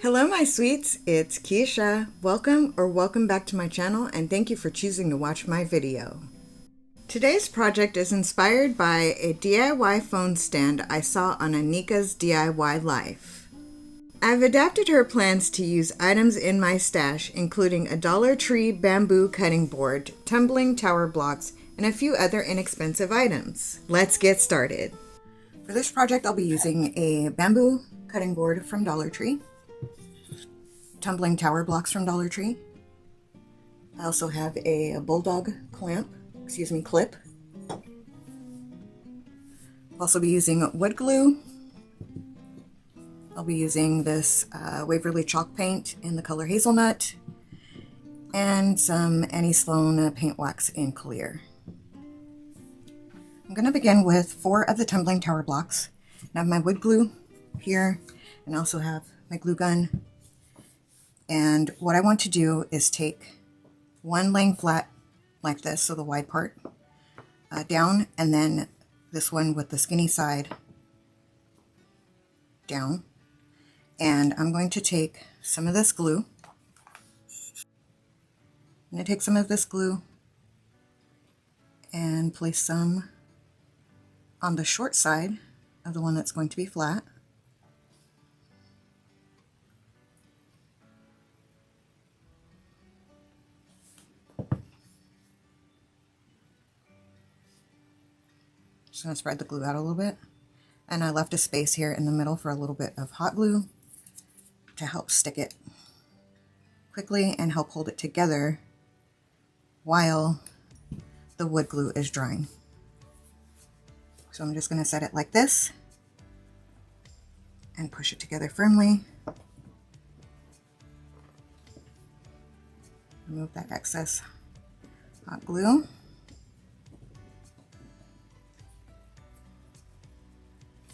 Hello my sweets, it's Keisha. Welcome back to my channel and thank you for choosing to watch my video. Today's project is inspired by a DIY phone stand I saw on Anika's DIY Life. I've adapted her plans to use items in my stash, including a Dollar Tree bamboo cutting board, tumbling tower blocks, and a few other inexpensive items. Let's get started. For this project, I'll be using a bamboo cutting board from Dollar Tree, tumbling tower blocks from Dollar Tree. I also have a bulldog clip. I'll also be using wood glue. I'll be using this Waverly chalk paint in the color hazelnut and some Annie Sloan paint wax in clear. I'm going to begin with 4 of the tumbling tower blocks. I have my wood glue here and I also have my glue gun. And what I want to do is take one laying flat like this, so the wide part down, and then this one with the skinny side down. And I'm going to take some of this glue. I'm going to take some of this glue and place some on the short side of the one that's going to be flat. Just going to spread the glue out a little bit. And I left a space here in the middle for a little bit of hot glue to help stick it quickly and help hold it together while the wood glue is drying. So I'm just going to set it like this and push it together firmly. Remove that excess hot glue.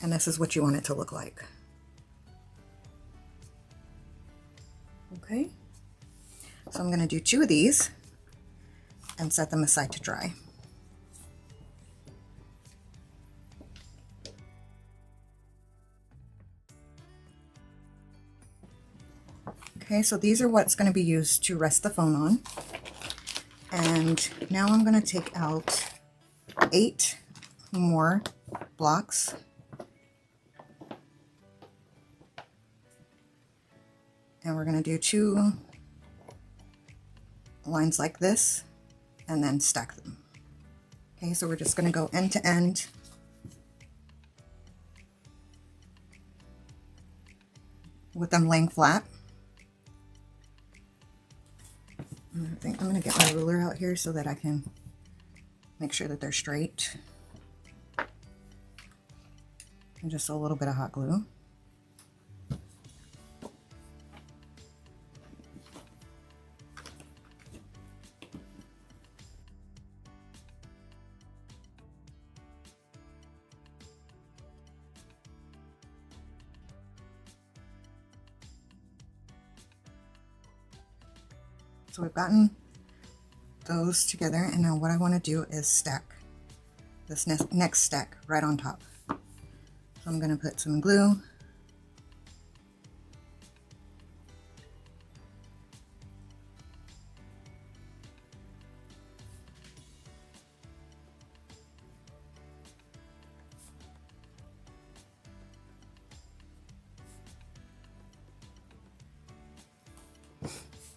And this is what you want it to look like. Okay, so I'm going to do 2 of these and set them aside to dry. Okay, so these are what's going to be used to rest the phone on. And now I'm going to take out 8 more blocks. And we're going to do 2 lines like this and then stack them. Okay, so we're just going to go end to end. With them laying flat. I think I'm going to get my ruler out here so that I can make sure that they're straight. And just a little bit of hot glue. So we've gotten those together, and now what I want to do is stack this next stack right on top. So I'm going to put some glue.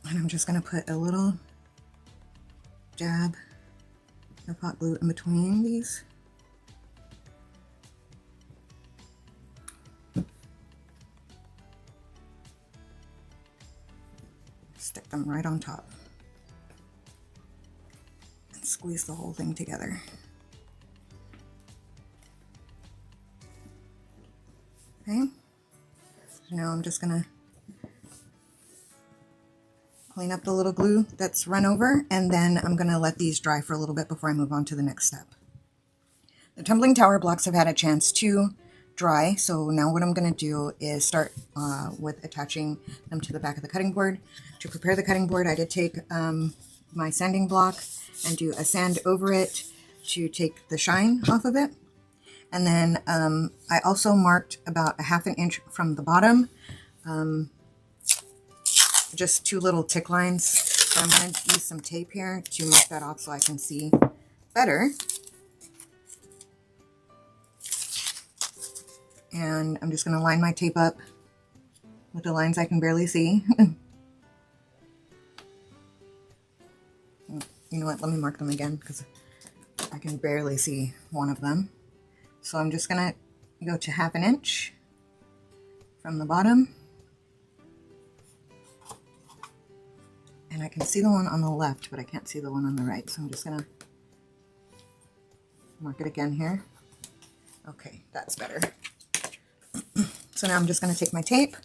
And I'm just going to put a little dab of hot glue in between these. Stick them right on top. And squeeze the whole thing together. Okay. So now I'm just going to clean up the little glue that's run over, and then I'm going to let these dry for a little bit before I move on to the next step. The tumbling tower blocks have had a chance to dry, so now what I'm going to do is start with attaching them to the back of the cutting board. To prepare the cutting board, I did take my sanding block and do a sand over it to take the shine off of it. And then I also marked about a 1/2 inch from the bottom just 2 little tick lines. So I'm going to use some tape here to mark that off so I can see better. And I'm just going to line my tape up with the lines I can barely see. You know what, let me mark them again because I can barely see one of them. So I'm just going to go to 1/2 inch from the bottom. And I can see the one on the left, but I can't see the one on the right. So I'm just going to mark it again here. Okay, that's better. So now I'm just going to take my tape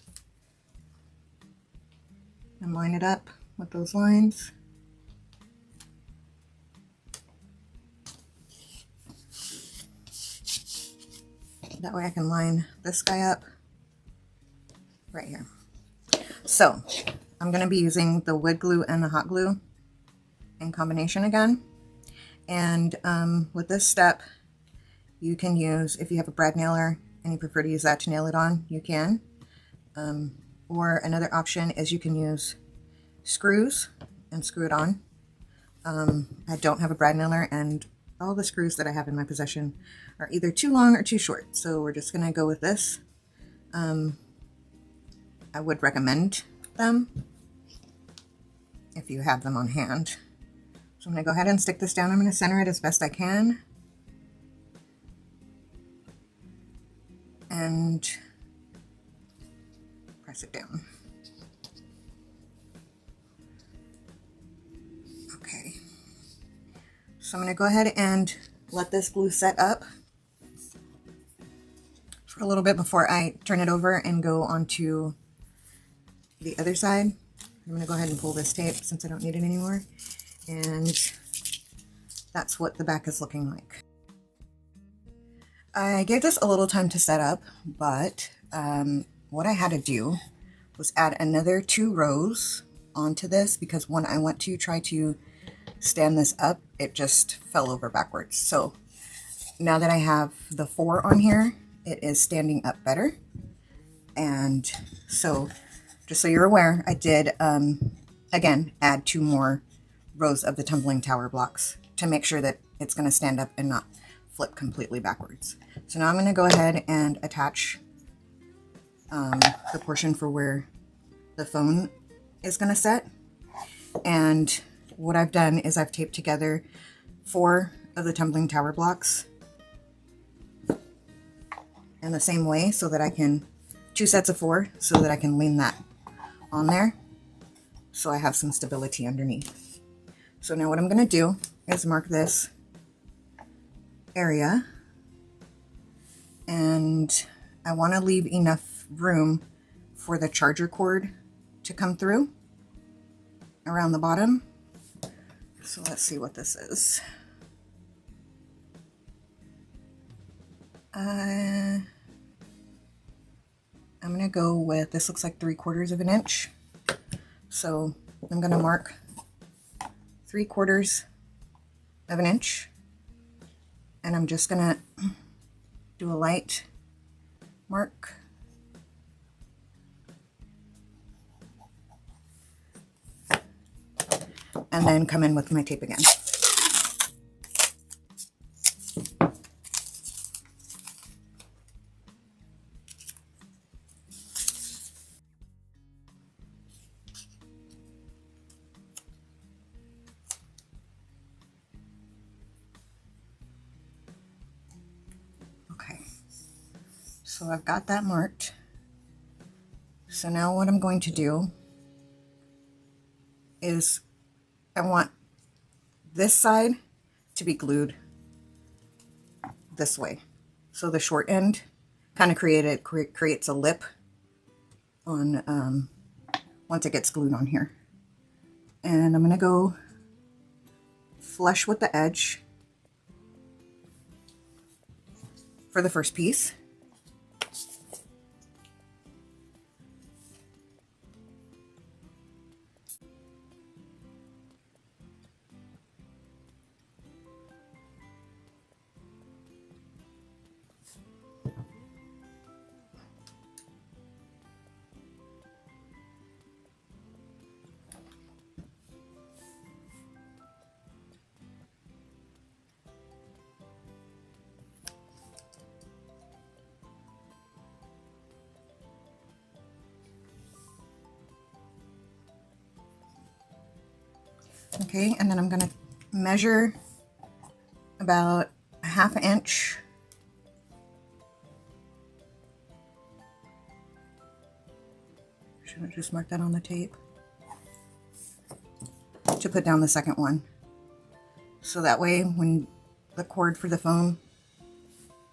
and line it up with those lines. That way I can line this guy up right here. So I'm going to be using the wood glue and the hot glue in combination again. And with this step, you can use, if you have a brad nailer and you prefer to use that to nail it on, you can. Or another option is you can use screws and screw it on. I don't have a brad nailer, and all the screws that I have in my possession are either too long or too short. So we're just going to go with this. I would recommend them if you have them on hand. So I'm going to go ahead and stick this down. I'm going to center it as best I can. And press it down. Okay. So I'm going to go ahead and let this glue set up for a little bit before I turn it over and go onto the other side. I'm going to go ahead and pull this tape since I don't need it anymore. And that's what the back is looking like. I gave this a little time to set up, but what I had to do was add another 2 rows onto this, because when I went to try to stand this up, it just fell over backwards. So now that I have the 4 on here, it is standing up better. And so just so you're aware, I did again add 2 more rows of the tumbling tower blocks to make sure that it's going to stand up and not flip completely backwards. So now I'm going to go ahead and attach the portion for where the phone is going to set. And what I've done is I've taped together 4 of the tumbling tower blocks in the same way, so that I can, 2 sets of 4, so that I can lean that on there, so I have some stability underneath. So now what I'm going to do is mark this area, and I want to leave enough room for the charger cord to come through around the bottom. So let's see what this is. I'm going to go with, this looks like 3/4 of an inch. So I'm going to mark 3/4 of an inch. And I'm just going to do a light mark. And then come in with my tape again. Okay, so I've got that marked. So now what I'm going to do is I want this side to be glued this way. So the short end kind of creates a lip on once it gets glued on here. And I'm going to go flush with the edge for the first piece. Okay, and then I'm going to measure about a ½ inch. Should I just mark that on the tape? To put down the second one. So that way when the cord for the phone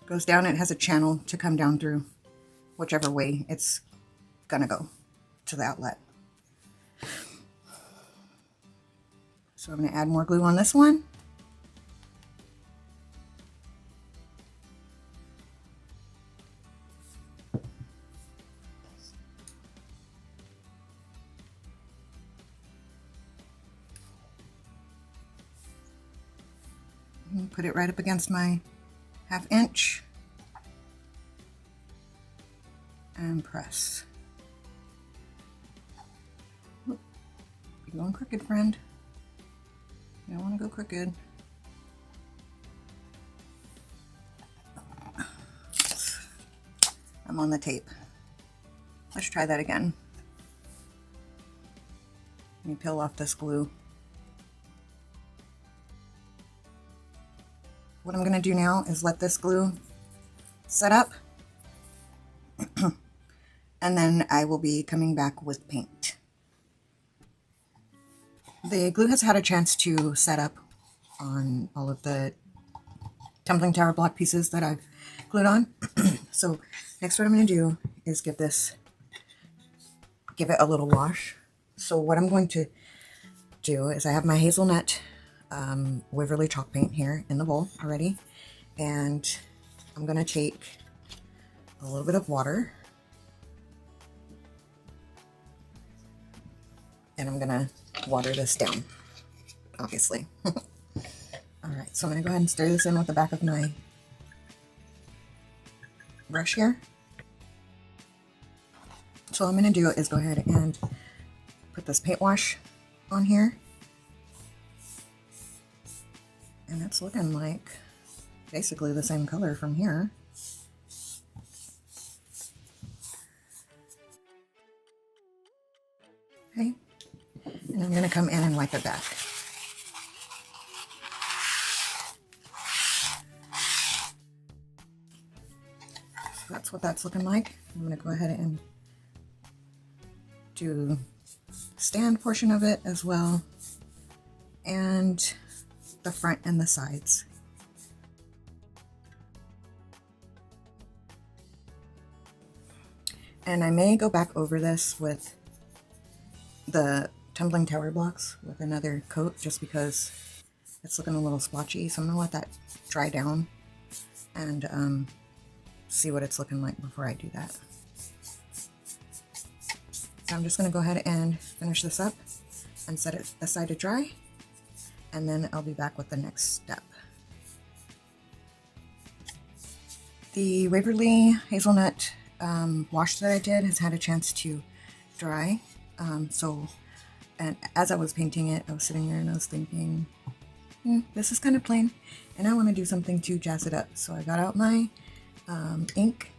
goes down, it has a channel to come down through whichever way it's gonna go to the outlet. So I'm gonna add more glue on this one. And put it right up against my ½ inch and press. Oop, you're going crooked, friend. You don't want to go crooked. I'm on the tape. Let's try that again. Let me peel off this glue. What I'm going to do now is let this glue set up, and then I will be coming back with paint. The glue has had a chance to set up on all of the tumbling tower block pieces that I've glued on. So next what I'm going to do is give it a little wash. So what I'm going to do is I have my hazelnut Waverly chalk paint here in the bowl already, and I'm going to take a little bit of water and I'm going to water this down, obviously. Alright, so I'm going to go ahead and stir this in with the back of my brush here. So what I'm going to do is go ahead and put this paint wash on here. And it's looking like basically the same color from here. Okay, and I'm going to come in and wipe it back. So that's what that's looking like. I'm going to go ahead and do the stand portion of it as well, and the front and the sides. And I may go back over this with the tumbling tower blocks with another coat, just because it's looking a little splotchy. So I'm gonna let that dry down and see what it's looking like before I do that. So I'm just gonna go ahead and finish this up and set it aside to dry, and then I'll be back with the next step. The Waverly hazelnut wash that I did has had a chance to dry. And as I was painting it, I was sitting there and I was thinking, this is kind of plain, and I want to do something to jazz it up. So I got out my ink,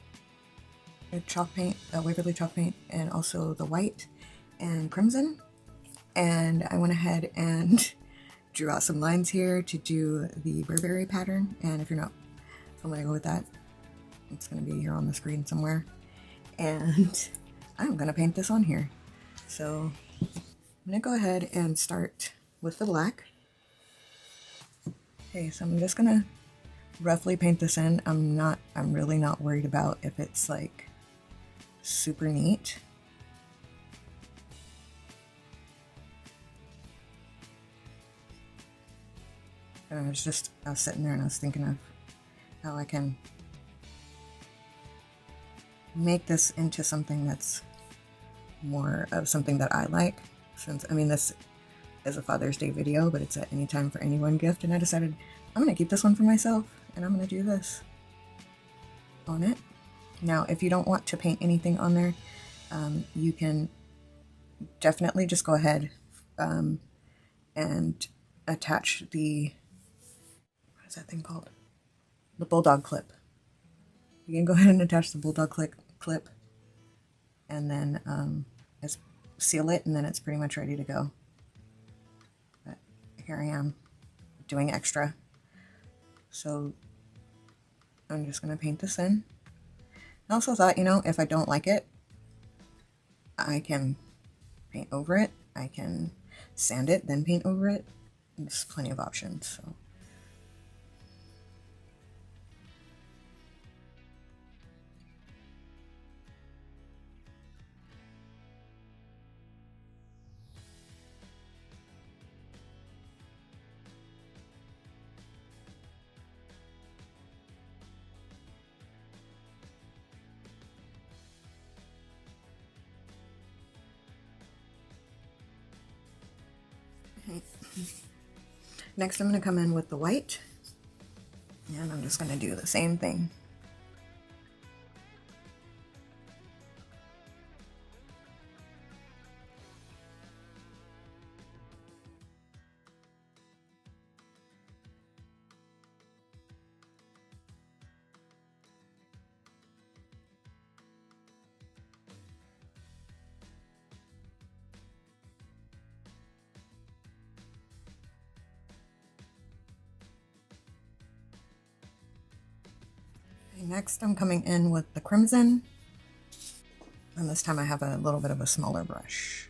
chalk paint, Waverly chalk paint, and also the white and crimson. And I went ahead and drew out some lines here to do the Burberry pattern. And if you're not familiar with that, it's going to be here on the screen somewhere. And I'm going to paint this on here. So I'm going to go ahead and start with the black. Okay, so I'm just going to roughly paint this in. I'm really not worried about if it's like super neat. And I was sitting there and I was thinking of how I can make this into something that's more of something that I like. Since, I mean, this is a Father's Day video, but it's at any time for anyone gift, and I decided I'm going to keep this one for myself, and I'm going to do this on it. Now, if you don't want to paint anything on there, you can definitely just go ahead and attach the, what is that thing called? The bulldog clip. You can go ahead and attach the bulldog clip, and then seal it, and then it's pretty much ready to go. But here I am doing extra. So I'm just going to paint this in. I also thought, you know, if I don't like it, I can paint over it. I can sand it, then paint over it. There's plenty of options. So. Next, I'm going to come in with the white, and I'm just going to do the same thing. Next, I'm coming in with the crimson, and this time I have a little bit of a smaller brush.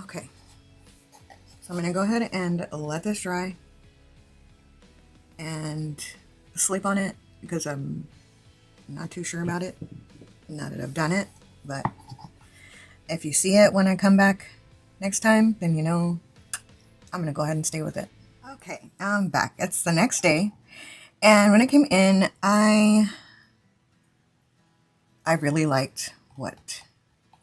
Okay, so I'm going to go ahead and let this dry and sleep on it because I'm not too sure about it. Now that I've done it, but if you see it when I come back next time, then you know I'm going to go ahead and stay with it. Okay, I'm back. It's the next day, and when I came in, I really liked what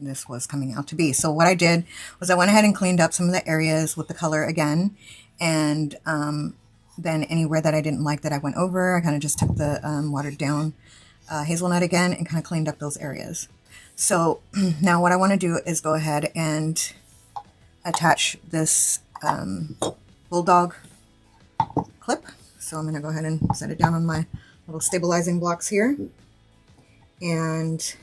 this was coming out to be. So what I did was I went ahead and cleaned up some of the areas with the color again, and then anywhere that I didn't like that I went over, I kind of just took the watered down hazelnut again and kind of cleaned up those areas. So now what I want to do is go ahead and attach this bulldog clip. So I'm going to go ahead and set it down on my little stabilizing blocks here, and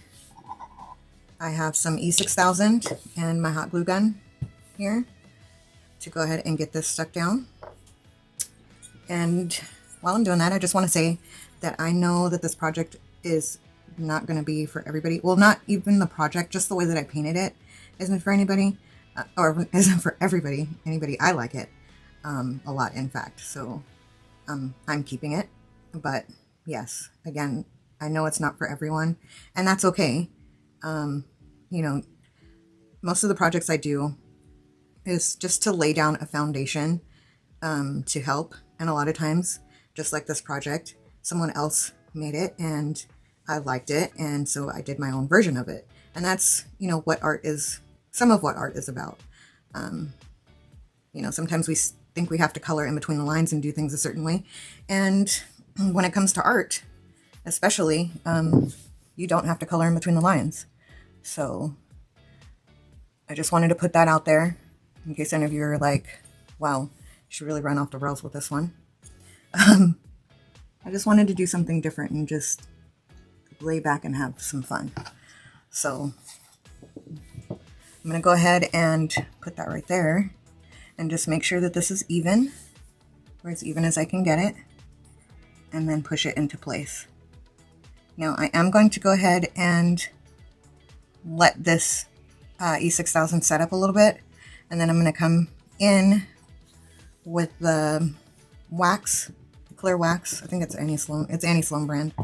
I have some E6000 and my hot glue gun here to go ahead and get this stuck down. And while I'm doing that, I just want to say that I know that this project is not going to be for everybody. Well, not even the project, just the way that I painted it isn't for anybody, or isn't for everybody. Anybody, I like it a lot, in fact. So I'm keeping it. But yes, again, I know it's not for everyone, and that's okay. You know, most of the projects I do is just to lay down a foundation to help. And a lot of times, just like this project, someone else made it and I liked it. And so I did my own version of it. And that's, you know, what art is, some of what art is about. You know, sometimes we think we have to color in between the lines and do things a certain way. And when it comes to art, especially, you don't have to color in between the lines. So I just wanted to put that out there in case any of you are like, wow, she really ran off the rails with this one. I just wanted to do something different and just lay back and have some fun. So I'm going to go ahead and put that right there and just make sure that this is even, or as even as I can get it, and then push it into place. Now I am going to go ahead and let this E6000 set up a little bit, and then I'm going to come in with the wax, clear wax. I think it's Annie Sloan brand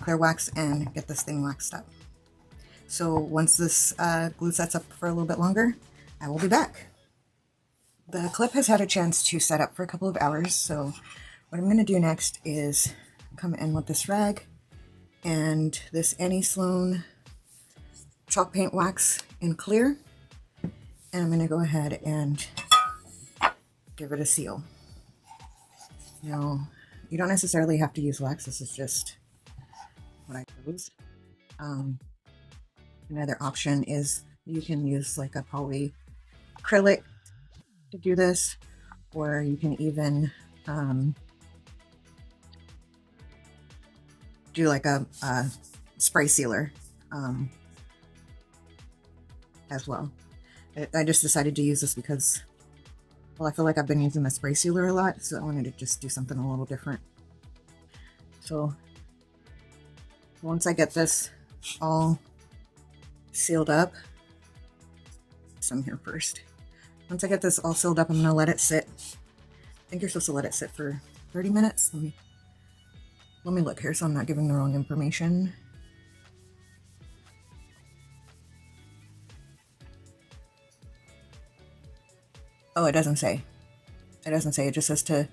clear wax, and get this thing waxed up. So once this glue sets up for a little bit longer, I will be back. The clip has had a chance to set up for a couple of hours, so what I'm going to do next is come in with this rag and this Annie Sloan chalk paint wax in clear, and I'm going to go ahead and give it a seal. Now, you don't necessarily have to use wax. This is just what I chose. Another option is you can use like a poly acrylic to do this, or you can even do like a spray sealer as well. I just decided to use this because, well, I feel like I've been using the spray sealer a lot, so I wanted to just do something a little different. So once I get this all sealed up, some here first. Once I get this all sealed up, I'm going to let it sit. I think you're supposed to let it sit for 30 minutes. Let me look here so I'm not giving the wrong information. Oh, it doesn't say. It doesn't say. It just says to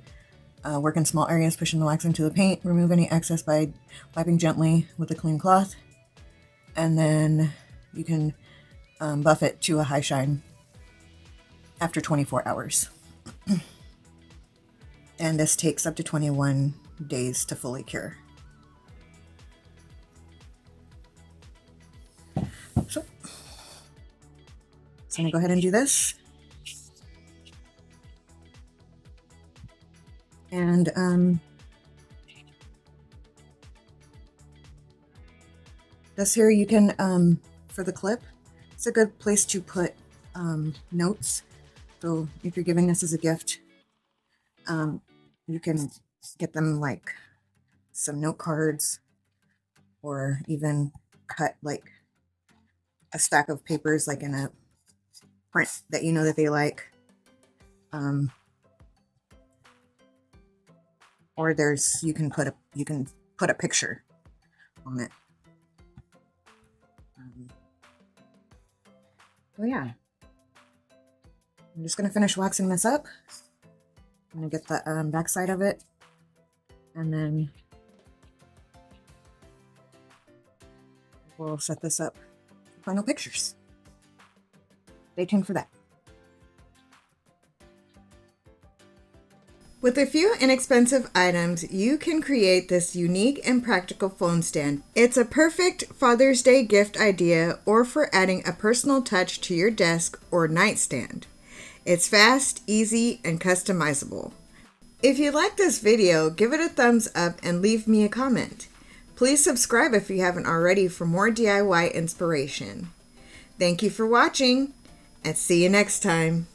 work in small areas, pushing the wax into the paint, remove any excess by wiping gently with a clean cloth, and then you can buff it to a high shine after 24 hours. And this takes up to 21 days to fully cure. So I'm gonna go ahead and do this. And this here you can, for the clip, it's a good place to put notes. So if you're giving this as a gift, you can get them like some note cards, or even cut like a stack of papers like in a print that you know that they like. Or you can put a picture on it. So yeah, I'm just gonna finish waxing this up. I'm gonna get the back side of it, and then we'll set this up for final pictures. Stay tuned for that. With a few inexpensive items, you can create this unique and practical phone stand. It's a perfect Father's Day gift idea, or for adding a personal touch to your desk or nightstand. It's fast, easy, and customizable. If you like this video, give it a thumbs up and leave me a comment. Please subscribe if you haven't already for more DIY inspiration. Thank you for watching, and see you next time.